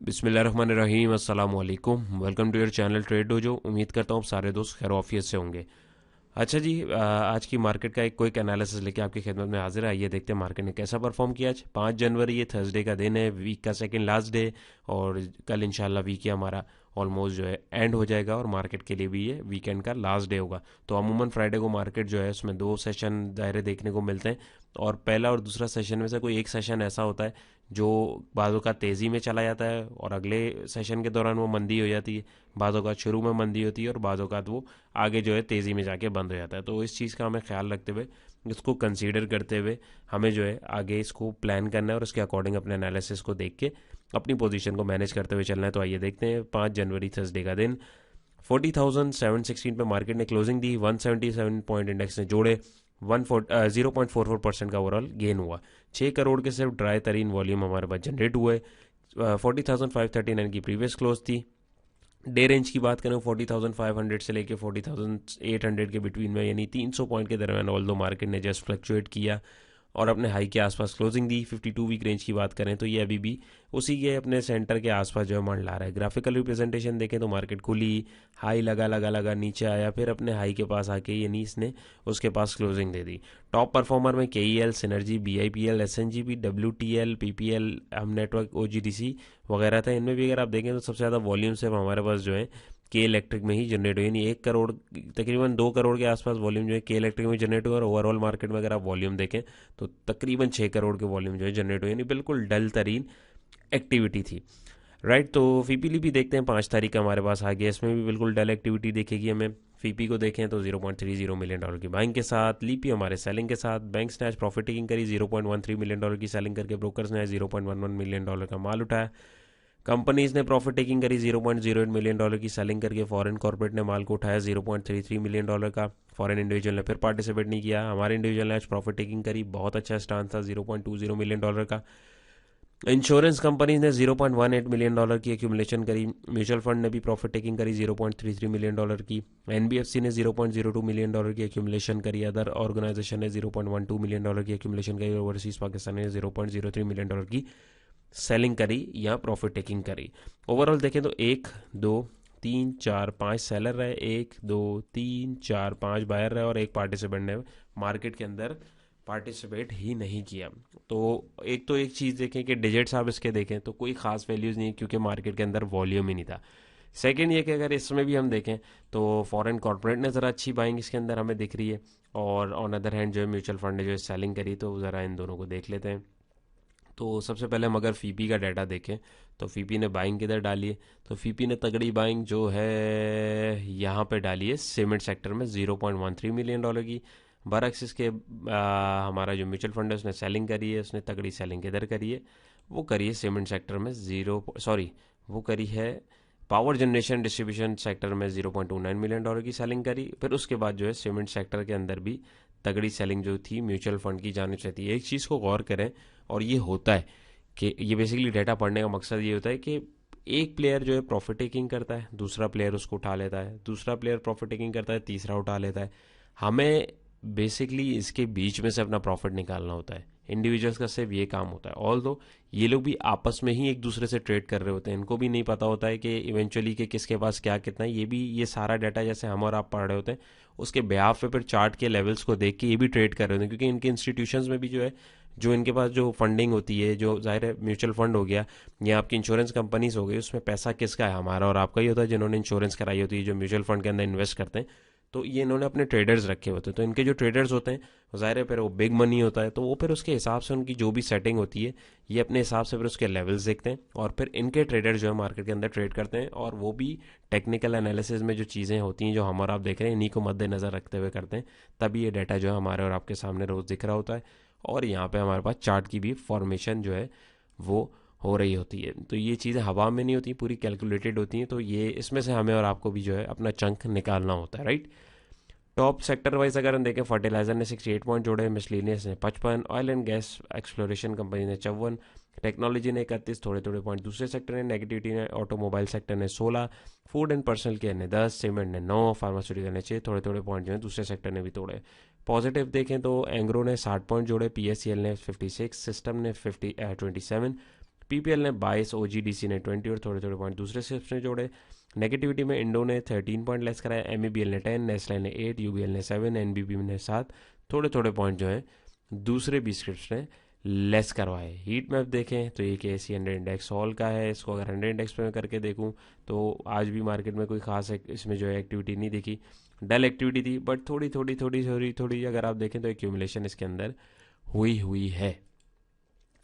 बिस्मिल्लाहिर्रहमानिर्रहीम अस्सलाम वालेकुम। Welcome to your channel Trade Dojo. उम्मीद करता हूँ आप सारे दोस्त खैर ऑफियत से होंगे। अच्छा जी, आज की मार्केट का एक क्विक एनालिसिस लेके आपकी खिदमत में हाजिर है। आइए देखते हैं मार्केट ने कैसा परफॉर्म किया। आज 5 जनवरी, ये थर्सडे का दिन है, वीक का सेकंड लास्ट डे। और कल इंशाल्लाह वीक ही हमारा ऑलमोस्ट जो है एंड हो जाएगा और मार्केट के लिए भी ये वीकेंड का लास्ट डे होगा। तो अमूमन फ्राइडे को मार्केट जो है उसमें 2 सेशन दायरे देखने को मिलते हैं। और पहला और दूसरा सेशन में से कोई एक सेशन ऐसा होता है जो बाज़ों का तेज़ी में चला जाता है और अगले सेशन के दौरान वो मंदी हो जाती है। बाज़ों का शुरू में मंदी होती है और बाज़ों का वो आगे जो है तेज़ी में जाके बंद हो जाता है। तो इस चीज़ का हमें ख्याल रखते हुए, इसको कंसीडर करते हुए हमें जो है आगे इसको प्लान करना है और उसके अकॉर्डिंग अपने एनालिसिस को देख के अपनी पोजीशन को मैनेज करते हुए चलना है। तो आइए देखते हैं 5 जनवरी थर्सडे का दिन 40,716 पे मार्केट ने क्लोजिंग दी। 177 पॉइंट इंडेक्स ने जोड़े। 0.44% का ओवरऑल गेन हुआ। 6 करोड़ के सिर्फ ड्राई तरीन वॉल्यूम हमारे पास जनरेट हुए। 40,539 की प्रीवियस क्लोज थी। डे रेंज की बात करें 40,500 से लेके 40,800 के बिटवीन में, यानी 300 पॉइंट के दरमियान ऑल दो मार्केट ने जस्ट फ्लक्चुएट किया और अपने हाई के आसपास क्लोजिंग दी। 52 वीक रेंज की बात करें तो ये अभी भी उसी के अपने सेंटर के आसपास जो है मंडला रहा है। ग्राफिकल रिप्रेजेंटेशन देखें तो मार्केट खुली, हाई लगा लगा लगा नीचे आया, फिर अपने हाई के पास आके यानी इसने उसके पास क्लोजिंग दे दी। टॉप परफॉर्मर में KEL, synergy, BIPL, SNGP, WTL, PPL, हम नेटवर्क, OGDC वगैरह था। इनमें भी अगर आप देखें तो सबसे ज़्यादा वॉल्यूम सिर्फ हमारे पास जो है के इलेक्ट्रिक में ही जनरेट हुई, यानी 1 करोड़, तकरीबन 2 करोड़ के आसपास वॉल्यूम जो है के इलेक्ट्रिक में जनरेट हुआ। और ओवरऑल मार्केट में अगर आप वॉल्यूम देखें तो तकरीबन 6 करोड़ के वॉल्यूम जो है जनरेट हुए, यानी बिल्कुल डल तरीन एक्टिविटी थी। राइट, तो फीपीली भी देखते हैं 5 तारीख का हमारे पास आ गया। इसमें भी बिल्कुल डल एक्टिविटी देखेगी हमें। फीपी को देखें तो $0.30 मिलियन की बाइंग के साथ, लीपी हमारे सेलिंग के साथ। बैंक्स ने आज प्रॉफिट टेकिंग करी, $0.13 मिलियन की सेलिंग करके। ब्रोकर्स ने आज $0.11 मिलियन का माल उठाया। कंपनीज ने प्रॉफिट टेकिंग करी, $0.08 मिलियन की सेलिंग करके। फॉरेन कॉर्पोरेट ने माल को उठाया $0.33 मिलियन का। फॉरेन इंडिविजुअल ने फिर पार्टिसिपेट नहीं किया। हमारे इंडिविजुअल ने आज प्रॉफिट टेकिंग करी, बहुत अच्छा स्टांस था, $0.20 मिलियन का। इंश्योरेंस कंपनीज ने $0.18 मिलियन की एक्यूमुलेशन करी। म्यूचुअल फंड ने भी प्रॉफिट टेकिंग करी, $0.33 मिलियन की। NBFC ने $0.02 मिलियन की एक्यूमुलेशन करी। अदर ऑर्गेनाइजेशन ने $0.12 मिलियन की एक्यूमुलेशन करी। ओवरसीज पाकिस्तान ने $0.03 मिलियन की सेलिंग करी या प्रॉफिट टेकिंग करी। ओवरऑल देखें तो 1 2 3 4 5 सेलर रहे, 1 2 3 4 5 बायर रहे और एक पार्टिसिपेंट ने मार्केट के अंदर पार्टिसिपेट ही नहीं किया। तो एक चीज़ देखें कि डिजिट्स आप इसके देखें तो कोई ख़ास वैल्यूज़ नहीं है क्योंकि मार्केट के अंदर वॉल्यूम ही नहीं था। सेकेंड ये कि अगर इसमें भी हम देखें तो फॉरेन कॉर्पोरेट ने ज़रा अच्छी बाइंग इसके अंदर हमें दिख रही है और ऑन अदर हैंड जो है म्यूचुअल फंड ने जो है सेलिंग करी। तो ज़रा इन दोनों को देख लेते हैं। तो सबसे पहले हम अगर फीपी का डाटा देखें तो फीपी ने बाइंग किधर डाली है, तो फीपी ने तगड़ी बाइंग जो है यहाँ पे डाली है सीमेंट सेक्टर में $0.13 मिलियन की। बरअक्स के हमारा जो म्यूचुअल फंड है उसने सेलिंग करी है, उसने तगड़ी सेलिंग किधर करी है, वो करी है सीमेंट सेक्टर में वो करी है पावर जनरेशन डिस्ट्रीब्यूशन सेक्टर में $0.29 मिलियन की सेलिंग करी। फिर उसके बाद जो है सीमेंट सेक्टर के अंदर भी तगड़ी सेलिंग जो थी म्यूचुअल फंड की जानिब से थी। एक चीज़ को गौर करें, और ये होता है कि ये बेसिकली डाटा पढ़ने का मकसद ये होता है कि एक प्लेयर जो है प्रॉफिट टेकिंग करता है, दूसरा प्लेयर उसको उठा लेता है, दूसरा प्लेयर प्रॉफिट टेकिंग करता है, तीसरा उठा लेता है। हमें बेसिकली इसके बीच में से अपना प्रॉफिट निकालना होता है। इंडिविजुअल्स का सिर्फ ये काम होता है। ऑल दो ये लोग भी आपस में ही एक दूसरे से ट्रेड कर रहे होते हैं, इनको भी नहीं पता होता है कि इवेंचुअली कि किसके पास क्या कितना है। ये सारा डाटा जैसे हम और आप पढ़ रहे होते हैं उसके बेहाफ पे फिर चार्ट के लेवल्स को देख के ये भी ट्रेड कर रहे होते हैं, क्योंकि इनके इंस्टीट्यूशंस में भी जो है जो इनके पास जो फंडिंग होती है, जो जाहिर है म्यूचुअल फंड हो गया या आपकी इंश्योरेंस कंपनीज हो गई, उसमें पैसा किसका है, हमारा और आपका ही होता है जिन्होंने इंश्योरेंस कराई होती है, जो म्यूचुअल फंड के अंदर इन्वेस्ट करते हैं। तो ये इन्होंने अपने ट्रेडर्स रखे होते हैं, तो इनके जो ट्रेडर्स होते हैं जाहिर है फिर वो बिग मनी होता है, तो वो फिर उसके हिसाब से उनकी जो भी सेटिंग होती है ये अपने हिसाब से फिर उसके लेवल्स देखते हैं और फिर इनके ट्रेडर्स जो है मार्केट के अंदर ट्रेड करते हैं। और वो भी टेक्निकल एनालिसिस में जो चीज़ें होती हैं जो हम और आप देख रहे हैं इन्हीं को मद्देनज़र रखते हुए करते हैं, तभी ये डाटा जो है हमारे और आपके सामने रोज़ दिख रहा होता है। और यहाँ पे हमारे पास चार्ट की भी फॉर्मेशन जो है वो हो रही होती है। तो ये चीज़ें हवा में नहीं होती, पूरी कैलकुलेटेड होती हैं। तो ये इसमें से हमें और आपको भी जो है अपना चंक निकालना होता है। राइट, टॉप सेक्टर वाइज अगर हम देखें फर्टिलाइजर ने 68 पॉइंट जोड़े, मिसलिनियस ने 55, oil and gas exploration company ने 54, टेक्नोलॉजी ने 31 थोड़े थोड़े पॉइंट, दूसरे सेक्टर ने नेगेटिविटी ने ऑटोमोबाइल सेक्टर ने 16, फूड एंड पर्सनल केयर ने 10, सीमेंट ने 9, फार्मास्यूटिकल ने 6, थोड़े थोड़े पॉइंट जो है दूसरे सेक्टर ने भी तोड़े। पॉजिटिव देखें तो एंग्रो ने 60 पॉइंट जोड़े, PSCL ने 56, सिस्टम ने 27, पीपीएल ने 22, ओजीडीसी ने 20 और थोड़े थोड़े पॉइंट दूसरे शिप्स ने जोड़े। नेगेटिविटी में इंडो ने 13 पॉइंट लेस कराया, एमईबीएल ने 10, नेस्ले ने 8, यूबीएल ने 7, एनबीपी ने 7, थोड़े थोड़े पॉइंट जो है दूसरे भी स्क्रिप्ट्स ने लेस करवाए। हीट मैप देखें तो ये केसी 100 इंडेक्स ऑल का है। इसको अगर 100 इंडेक्स पे मैं करके देखूं तो आज भी मार्केट में कोई खास इसमें जो है एक्टिविटी नहीं दिखी, डल एक्टिविटी थी, बट थोड़ी थोड़ी थोड़ी थोड़ी थोड़ी अगर आप देखें तो एक्यूमुलेशन इसके अंदर हुई है।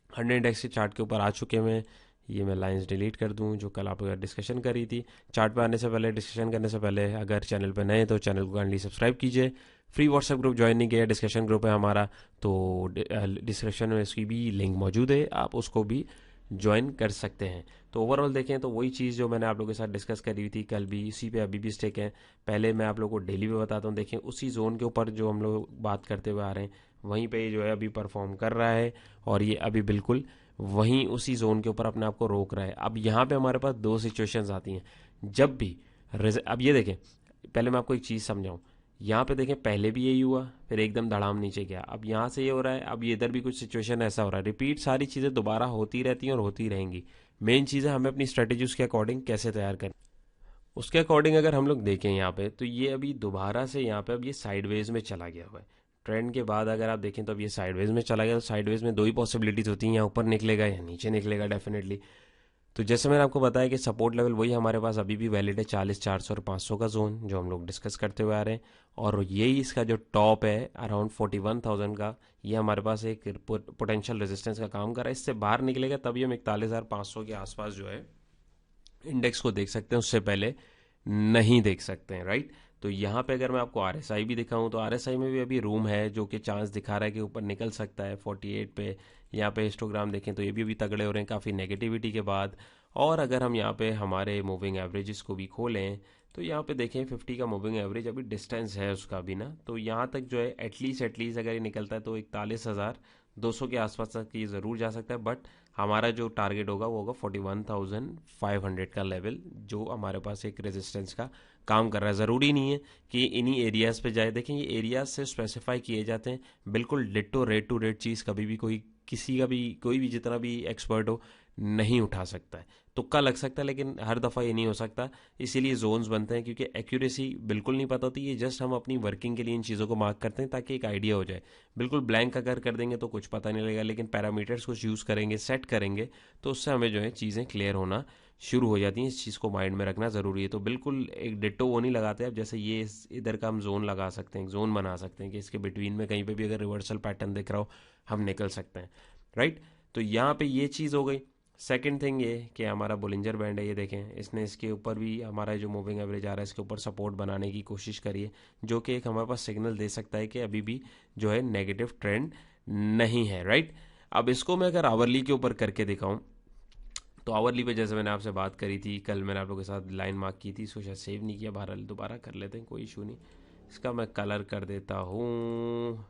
100 इंडेक्स के चार्ट के ऊपर आ चुके हैं। ये मैं लाइंस डिलीट कर दूं जो कल आप डिस्कशन करी थी। चार्ट पे आने से पहले, डिस्कशन करने से पहले, अगर चैनल पे नए तो चैनल को काइंडली सब्सक्राइब कीजिए। फ्री व्हाट्सएप ग्रुप ज्वाइन नहीं किया, डिस्कशन ग्रुप है हमारा, तो डिस्क्रिप्शन में इसकी भी लिंक मौजूद है, आप उसको भी ज्वाइन कर सकते हैं। तो ओवरऑल देखें तो वही चीज़ जो मैंने आप लोगों के साथ डिस्कस करी हुई थी कल भी, इसी पे अभी भी स्टेक है। पहले मैं आप लोगों को डेली पे बताता हूँ, देखें उसी जोन के ऊपर जो हम लोग बात करते हुए आ रहे हैं वहीं पे जो है अभी परफॉर्म कर रहा है, और ये अभी बिल्कुल वहीं उसी जोन के ऊपर अपने आप को रोक रहा है। अब यहाँ पे हमारे पास दो सिचुएशंस आती हैं जब भी अब ये देखें, पहले मैं आपको एक चीज़ समझाऊं। यहाँ पे देखें पहले भी यही हुआ, फिर एकदम धड़ाम नीचे गया, अब यहाँ से ये हो रहा है, अब ये इधर भी कुछ सिचुएशन ऐसा हो रहा है। रिपीट सारी चीज़ें दोबारा होती रहती हैं और होती रहेंगी। मेन चीज़ है हमें अपनी स्ट्रेटेजी उसके अकॉर्डिंग कैसे तैयार करें। उसके अकॉर्डिंग अगर हम लोग देखें यहाँ पे तो ये अभी दोबारा से यहाँ पे अब ये साइडवेज में चला गया हुआ है। ट्रेंड के बाद अगर आप देखें तो अब ये साइडवेज में चला गया, तो साइडवेज में दो ही पॉसिबिलिटीज होती हैं, या ऊपर निकलेगा या नीचे निकलेगा डेफिनेटली। तो जैसे मैंने आपको बताया कि सपोर्ट लेवल वही हमारे पास अभी भी वैलिड है, 40, 400 और 500 का जोन जो हम लोग डिस्कस करते हुए आ रहे हैं। और यही इसका जो टॉप है अराउंड 41,000 का, ये हमारे पास एक पोटेंशियल रेजिस्टेंस का काम कर रहा है। इससे बाहर निकलेगा तभी हम 41,500 के आसपास जो है इंडेक्स को देख सकते हैं, उससे पहले नहीं देख सकते हैं, राइट। तो यहाँ पे अगर मैं आपको आरएसआई भी दिखाऊं तो आरएसआई में भी अभी रूम है, जो कि चांस दिखा रहा है कि ऊपर निकल सकता है 48 पे। यहाँ पे हिस्टोग्राम देखें तो ये भी अभी तगड़े हो रहे हैं काफ़ी नेगेटिविटी के बाद। और अगर हम यहाँ पे हमारे मूविंग एवरेजेस को भी खोलें तो यहाँ पे देखें 50 का मूविंग एवरेज अभी डिस्टेंस है उसका भी ना, तो यहाँ तक जो है एटलीस्ट अगर ये निकलता है तो 41,200 के आसपास तक ये ज़रूर जा सकता है। बट हमारा जो टारगेट होगा वो होगा 41,500 का लेवल, जो हमारे पास एक रेजिस्टेंस का काम कर रहा है। ज़रूरी नहीं है कि इन्हीं एरियाज़ पे जाए, देखें ये एरियाज से स्पेसिफाई किए जाते हैं, बिल्कुल डिट्टो रेट टू रेट चीज़ कभी भी किसी का भी कोई भी जितना भी एक्सपर्ट हो नहीं उठा सकता है। तुक्का लग सकता है लेकिन हर दफ़ा ये नहीं हो सकता, इसीलिए जोन्स बनते हैं, क्योंकि एक्यूरेसी बिल्कुल नहीं पता होती। ये जस्ट हम अपनी वर्किंग के लिए इन चीज़ों को मार्क करते हैं ताकि एक आइडिया हो जाए। बिल्कुल ब्लैंक अगर कर देंगे तो कुछ पता नहीं लगेगा, लेकिन पैरामीटर्स कुछ यूज़ करेंगे, सेट करेंगे, तो उससे हमें जो है चीज़ें क्लियर होना शुरू हो जाती हैं। इस चीज़ को माइंड में रखना ज़रूरी है। तो बिल्कुल एक डिट्टो वो नहीं लगाते अब, जैसे ये इधर का हम जोन लगा सकते हैं, जोन बना सकते हैं कि इसके बिटवीन में कहीं पे भी अगर रिवर्सल पैटर्न दिख रहा हो हम निकल सकते हैं, राइट। तो यहाँ पे ये चीज़ हो गई। सेकंड थिंग ये कि हमारा बोलिंजर बैंड है, ये देखें इसने इसके ऊपर भी हमारा जो मूविंग एवरेज आ रहा है इसके ऊपर सपोर्ट बनाने की कोशिश करिए, जो कि एक हमारे पास सिग्नल दे सकता है कि अभी भी जो है नेगेटिव ट्रेंड नहीं है, राइट। अब इसको मैं अगर आवरली के ऊपर करके दिखाऊं तो आवरली पे जैसे मैंने आपसे बात करी थी कल, मैंने आप लोगों के साथ लाइन मार्क की थी, इसको शायद सेव नहीं किया, बहरहाल दोबारा कर लेते हैं, कोई इशू नहीं। इसका मैं कलर कर देता हूँ,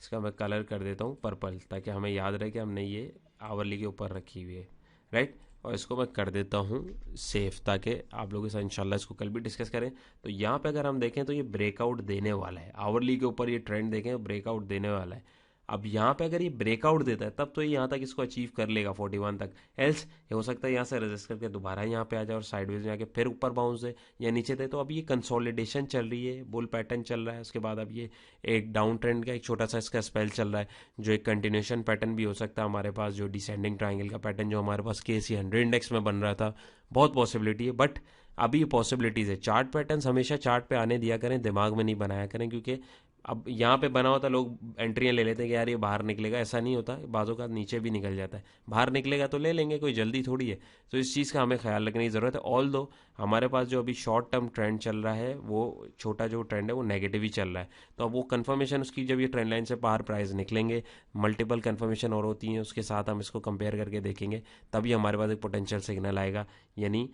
इसका मैं कलर कर देता हूँ पर्पल, ताकि हमें याद रहे कि हमने ये आवरली के ऊपर रखी हुई है, राइट। और इसको मैं कर देता हूँ सेफ, ताकि आप लोगों के साथ इंशाल्लाह इसको कल भी डिस्कस करें। तो यहाँ पे अगर हम देखें तो ये ब्रेकआउट देने वाला है, आवरली के ऊपर ये ट्रेंड देखें ब्रेकआउट देने वाला है। अब यहाँ पे अगर ये ब्रेकआउट देता है तब तो ये यहाँ तक इसको अचीव कर लेगा 41 तक, एल्स ये हो सकता है यहाँ से रेजिस्ट करके दोबारा यहाँ पे आ जाए और साइडवेज में आके फिर ऊपर बाउंस दे या नीचे दे। तो अब ये कंसोलिडेशन चल रही है, बुल पैटर्न चल रहा है, उसके बाद अब ये एक डाउन ट्रेंड का एक छोटा सा इसका स्पेल चल रहा है, जो एक कंटिन्यूशन पैटर्न भी हो सकता है हमारे पास, जो डिसेंडिंग ट्राइंगल का पैटर्न जो हमारे पास केसी 100 इंडेक्स में बन रहा था, बहुत पॉसिबिलिटी है। बट अभी ये पॉसिबिलिटीज़ है। चार्ट पैटर्न्स हमेशा चार्ट पे आने दिया करें, दिमाग में नहीं बनाया करें, क्योंकि अब यहाँ पे बना होता लोग एंट्रियाँ ले लेते हैं कि यार ये बाहर निकलेगा, ऐसा नहीं होता, बाजों का नीचे भी निकल जाता है, बाहर निकलेगा तो ले लेंगे, कोई जल्दी थोड़ी है। तो इस चीज़ का हमें ख्याल रखने की ज़रूरत है। ऑल दो हमारे पास जो अभी शॉर्ट टर्म ट्रेंड चल रहा है, वो छोटा जो ट्रेंड है वो नेगेटिव ही चल रहा है, तो अब वो कन्फर्मेशन उसकी जब ये ट्रेंड लाइन से बाहर प्राइस निकलेंगे, मल्टीपल कन्फर्मेशन और होती हैं, उसके साथ हम इसको कंपेयर करके देखेंगे, तभी हमारे पास एक पोटेंशियल सिग्नल आएगा, यानी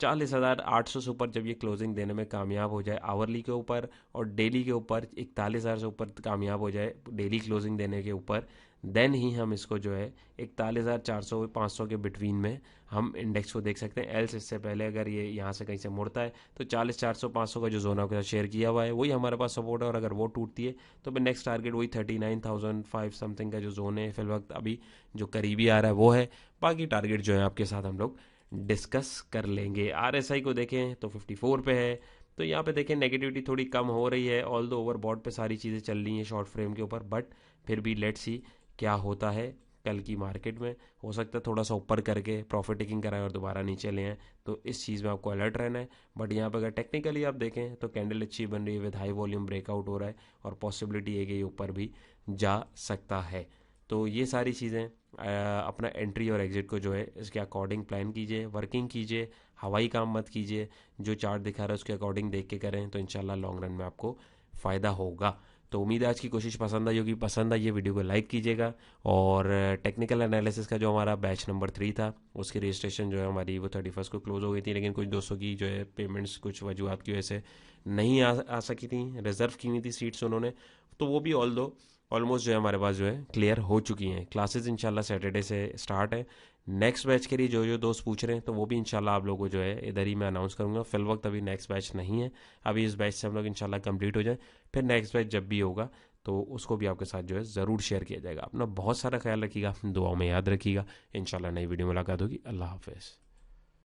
40,800 से ऊपर जब ये क्लोजिंग देने में कामयाब हो जाए आवरली के ऊपर, और डेली के ऊपर 41,000 से ऊपर कामयाब हो जाए डेली क्लोजिंग देने के ऊपर, देन ही हम इसको जो है 41,400 500 के बिटवीन में हम इंडेक्स को देख सकते हैं। एल्स इससे पहले अगर ये यहाँ से कहीं से मुड़ता है तो 40,400 500 का जो जोन आपके साथ शेयर किया हुआ है वही हमारे पास सपोर्ट है, और अगर वो टूटती है तो फिर नेक्स्ट टारगेट वही 39,005 समथिंग का जो जोन है फिल वक्त अभी जो करीबी आ रहा है वो है। बाकी टारगेट जो है आपके साथ हम लोग डिस्कस कर लेंगे। आरएसआई को देखें तो 54 पे है, तो यहाँ पे देखें नेगेटिविटी थोड़ी कम हो रही है, ऑल दो ओवरबॉट पे सारी चीज़ें चल रही हैं शॉर्ट फ्रेम के ऊपर, बट फिर भी लेट्स सी क्या होता है कल की मार्केट में। हो सकता है थोड़ा सा ऊपर करके प्रॉफिट टेकिंग कराएं और दोबारा नीचे ले आएँ, तो इस चीज़ में आपको अलर्ट रहना है। बट यहाँ पर अगर टेक्निकली आप देखें तो कैंडल अच्छी बन रही है विद हाई वॉल्यूम ब्रेकआउट हो रहा है, और पॉसिबिलिटी है कि ये ऊपर भी जा सकता है। तो ये सारी चीज़ें अपना एंट्री और एग्जिट को जो है इसके अकॉर्डिंग प्लान कीजिए, वर्किंग कीजिए, हवाई काम मत कीजिए, जो चार्ट दिखा रहा है उसके अकॉर्डिंग देख के करें तो इंशाल्लाह लॉन्ग रन में आपको फ़ायदा होगा। तो उम्मीद है आज की कोशिश पसंद आई होगी, पसंद आई ये वीडियो को लाइक कीजिएगा, और टेक्निकल एनालिसिस का जो हमारा बैच नंबर 3 था उसकी रजिस्ट्रेशन जो है हमारी वो 31 को क्लोज हो गई थी, लेकिन कुछ दोस्तों की जो है पेमेंट्स कुछ वजूहत की वजह से नहीं आ सकी थी, रिजर्व की हुई थी सीट्स उन्होंने, तो वो भी ऑल दो ऑलमोस्ट जो है हमारे पास जो है क्लियर हो चुकी हैं। क्लासेस इंशाल्लाह सैटरडे से स्टार्ट है। नेक्स्ट बैच के लिए जो जो दोस्त पूछ रहे हैं तो वो भी इंशाल्लाह आप लोगों को जो है इधर ही मैं अनाउंस करूंगा। फिल वक्त अभी नेक्स्ट बैच नहीं है, अभी इस बैच से हम लोग इंशाल्लाह कंप्लीट हो जाए, फिर नेक्स्ट बैच जब भी होगा तो उसको भी आपके साथ जो है ज़रूर शेयर किया जाएगा। अपना बहुत सारा ख्याल रखिएगा, दुआओं में याद रखिएगा। इंशाल्लाह नई वीडियो मुलाकात होगी। अल्लाह हाफिज़।